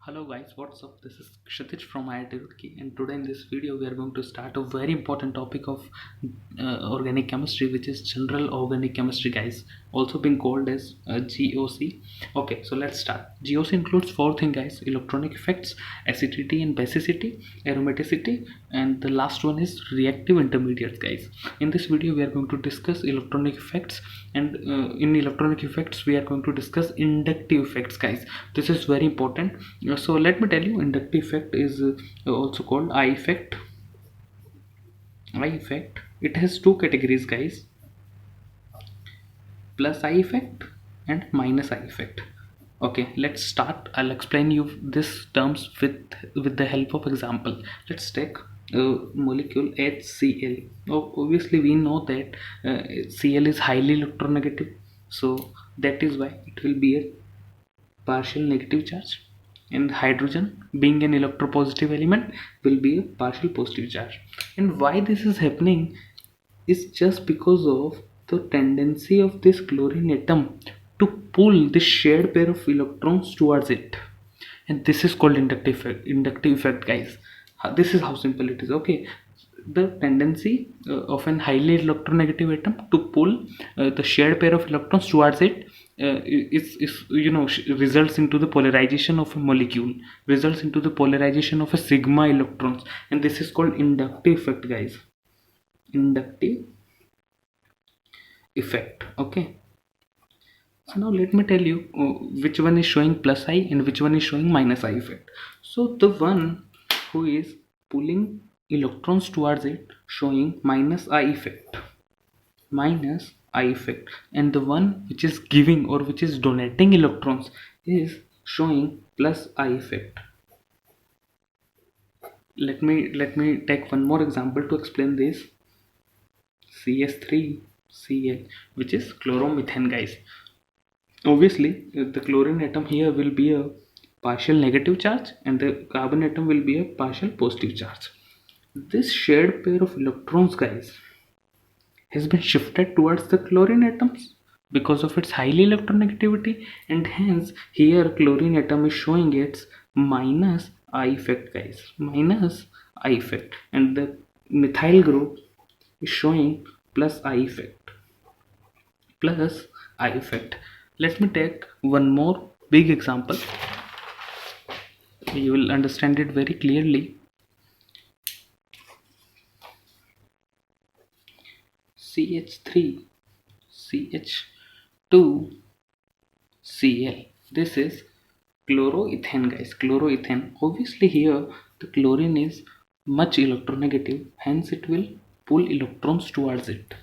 Hello guys, what's up? This is Kshitij from IIT Roorkee, and today in this video we are going to start a very important topic of organic chemistry, which is general organic chemistry, guys, also being called as GOC. Okay, so let's start. GOC includes four things, guys: electronic effects, acidity and basicity, aromaticity, and the last one is reactive intermediates, guys. In this video we are going to discuss electronic effects, and in electronic effects we are going to discuss inductive effects, guys. This is very important. So let me tell you, inductive effect is also called eye effect. Eye effect, it has two categories, guys: plus eye effect and minus eye effect. Okay, let's start. I'll explain you this terms with the help of example. Let's take molecule HCl. Obviously we know that Cl is highly electronegative, so that is why it will be a partial negative charge, and hydrogen, being an electropositive element, will be a partial positive charge. And why this is happening is just because of the tendency of this chlorine atom to pull this shared pair of electrons towards it, and this is called inductive effect, guys. This is how simple it is. Okay, the tendency of an highly electronegative atom to pull the shared pair of electrons towards it results into the polarization of a molecule, results into the polarization of a sigma electrons, and this is called inductive effect, guys. Inductive effect. Okay, so now let me tell you which one is showing plus I and which one is showing minus I effect. So the one who is pulling electrons towards it showing minus I effect, minus I effect, and the one which is giving or which is donating electrons is showing plus I effect. Let me take one more example to explain this. CH3Cl, which is chloromethane, guys. Obviously the chlorine atom here will be a partial negative charge and the carbon atom will be a partial positive charge. This shared pair of electrons, guys, has been shifted towards the chlorine atoms because of its highly electronegativity, and hence here chlorine atom is showing its minus I effect, guys, minus I effect, and the methyl group is showing plus I effect, plus I effect. Let me take one more big example. You will understand it very clearly. CH3, CH2, Cl. This is chloroethane, guys. Chloroethane. Obviously here the chlorine is much electronegative, hence it will pull electrons towards it.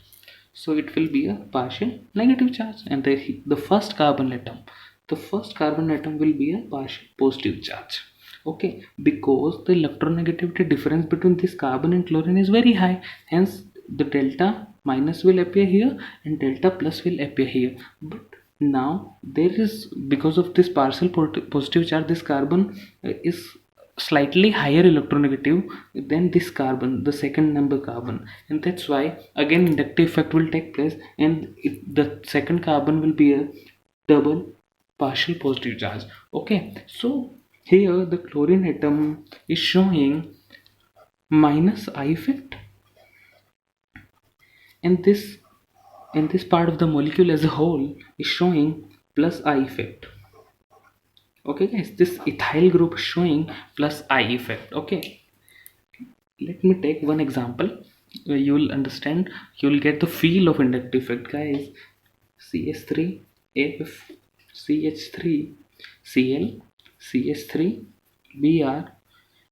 So it will be a partial negative charge, and the first carbon atom will be a partial positive charge. Okay, because the electronegativity difference between this carbon and chlorine is very high, hence the delta minus will appear here and delta plus will appear here. But now there is, because of this partial positive charge, this carbon is slightly higher electronegative than this carbon, the second number carbon, and that's why again inductive effect will take place, and the second carbon will be a double partial positive charge. Okay, so here the chlorine atom is showing minus I effect, and this part of the molecule as a whole is showing plus I effect. Okay, guys, this ethyl group is showing plus I effect. Okay, let me take one example. You will understand, you will get the feel of inductive effect, guys. CH3 AF, CH3 Cl, CH3 Br,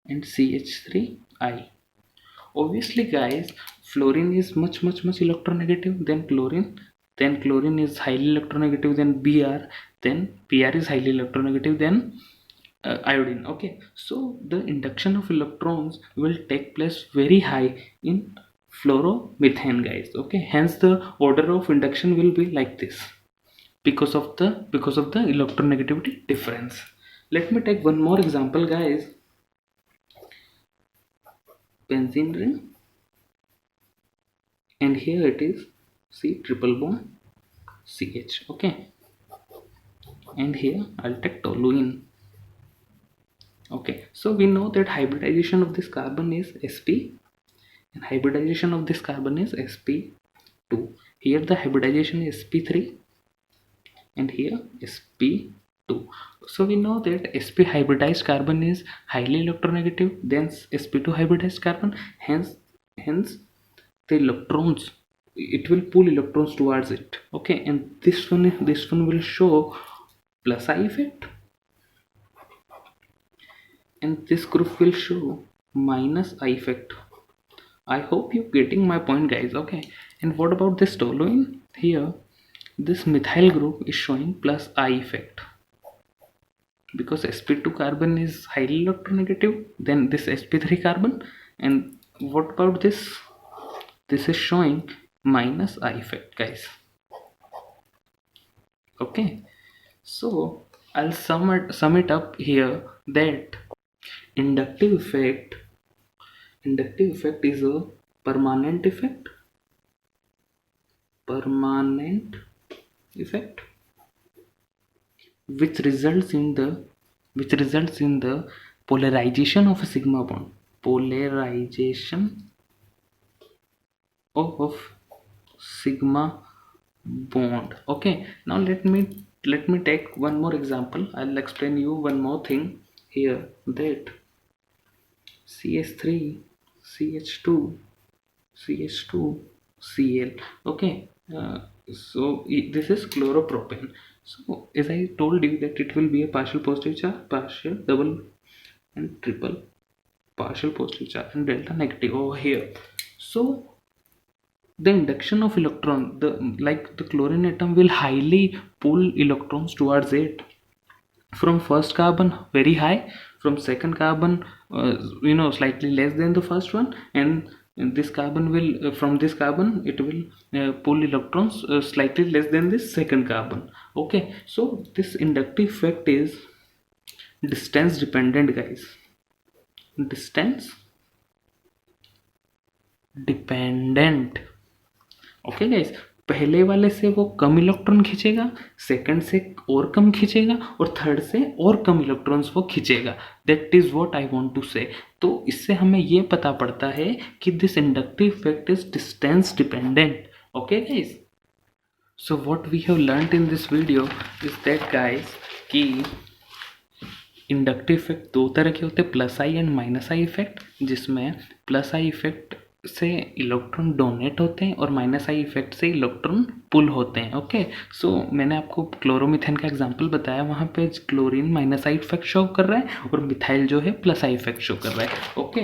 and CH3 I. Obviously, guys, fluorine is much electronegative than chlorine. Then chlorine is highly electronegative than Br. Then Br is highly electronegative than iodine. Okay, so the induction of electrons will take place very high in fluoromethane, guys. Okay, hence the order of induction will be like this because of the electronegativity difference. Let me take one more example, guys. Benzene ring, and here it is C triple bond CH. Okay, and here I'll take toluene. Okay, so we know that hybridization of this carbon is sp, and hybridization of this carbon is sp2. Here the hybridization is sp3 and here sp2. So we know that sp hybridized carbon is highly electronegative than sp2 hybridized carbon. Hence the electrons, it will pull electrons towards it. Okay, and this one will show plus I effect, and this group will show minus I effect. I hope you're getting my point, guys. Okay, and what about this toluene? Here this methyl group is showing plus I effect because sp2 carbon is highly electronegative than this sp3 carbon. And what about this? This is showing minus I effect, guys. Okay, so I'll sum it up here that inductive effect is a permanent effect which results in the polarization of a sigma bond. Polarization of sigma bond. Okay, now let me take one more example. I'll explain you one more thing here, that CH3 CH2 CH2 Cl. Okay, so this is chloropropane. So as I told you that it will be a partial positive charge, partial, double and triple partial positive charge, and delta negative over here. So the induction of electron, the chlorine atom will highly pull electrons towards it. From first carbon very high, from second carbon slightly less than the first one, and this carbon will from this carbon it will pull electrons slightly less than this second carbon. Okay, so this inductive effect is distance dependent, guys. Distance dependent. Okay guys, पहले वाले से वो कम electron खींचेगा, second से और कम खींचेगा, और third से और कम इलेक्ट्रॉन्स वो खींचेगा. That is what I want to say. तो इससे हमें ये पता पड़ता है कि this inductive effect is distance dependent. Okay guys, so what we have learned in this video is that guys कि इंडक्टिव इफेक्ट दो तरह के होते हैं, plus I and minus I effect, जिसमें प्लस आई इफेक्ट से इलेक्ट्रॉन डोनेट होते हैं और माइनस आई इफेक्ट से इलेक्ट्रॉन पुल होते हैं. ओके, सो मैंने आपको क्लोरोमीथेन का एग्जांपल बताया, वहाँ पे chlorine minus I effect show कर रहा है और मिथाइल जो है प्लस आई इफेक्ट शो कर रहा है. Okay,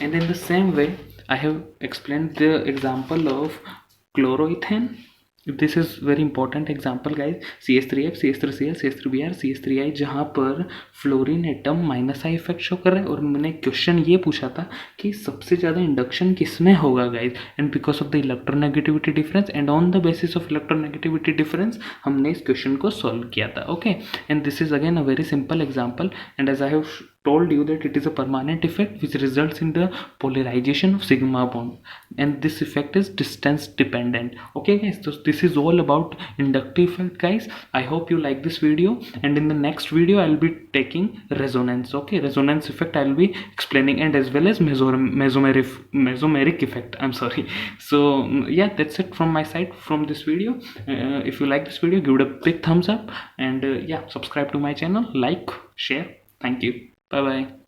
and in the same way I have explain the example of chloroethane. This is very important example guys. CH3F CH3Cl CH3Br CH3I, जहाँ पर fluorine atom minus I effect show कर रहा है. और मैंने क्वेश्चन ये पूछा था कि सबसे ज़्यादा इंडक्शन किसमें होगा guys, and because of the electronegativity difference, and on the basis of electronegativity difference हमने इस क्वेश्चन को सॉल्व किया था. Okay, and this is again a very simple example, and as I have told you that it is a permanent effect which results in the polarization of sigma bond, and this effect is distance dependent. Okay guys, so this is all about inductive effect guys. I hope you like this video, and in the next video I'll be taking resonance. Okay, resonance effect I'll be explaining, and as well as mesomeric effect. I'm sorry. So yeah, that's it from my side from this video. If you like this video, give it a big thumbs up, and yeah, subscribe to my channel, like, share. Thank you. Bye bye.